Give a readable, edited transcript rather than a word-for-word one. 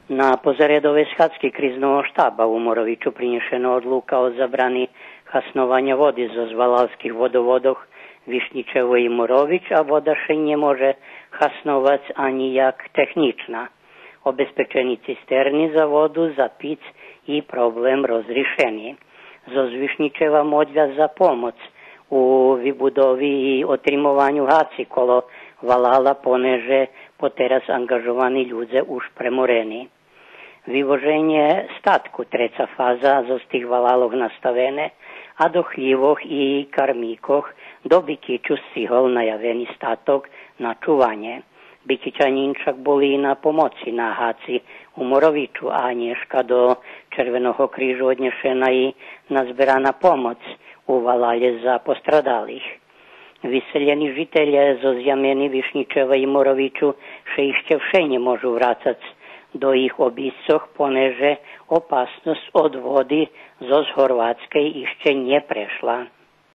Na pozariadove schádzky krizného štába u Moroviču prinešena odluka o zabrani hasnovanja vody zo zvalalských vodovodoch Višničevo i Morovič, a voda še nie može hasnovať ani jak technična. Obezpečení cisterny za vodu, za pic i problem rozrišeni. Zo Zvišničeva modľa za pomoc u vybudovi i otrimovanju haci kolo valala, poneže po teraz angažovani ľudze už premoreni. Vyvoženje statku, treća faza, zo stih valaloh nastavene, a do chljivoh i karmíkoch do Bikiću stihol najaveni statok na čuvanje. Bikićanin čak boli na pomoci na haci u Moroviču, a Anješka do Červenog križu odnješena i nazberana pomoc u valalje za postradalih. Vyseljeni žitelje zo zjameni Višničeva i Moroviču še išće vše ne možu vracac do ih obiscoh, poneže opasnost od vody zo z Horvatske išće nje prešla.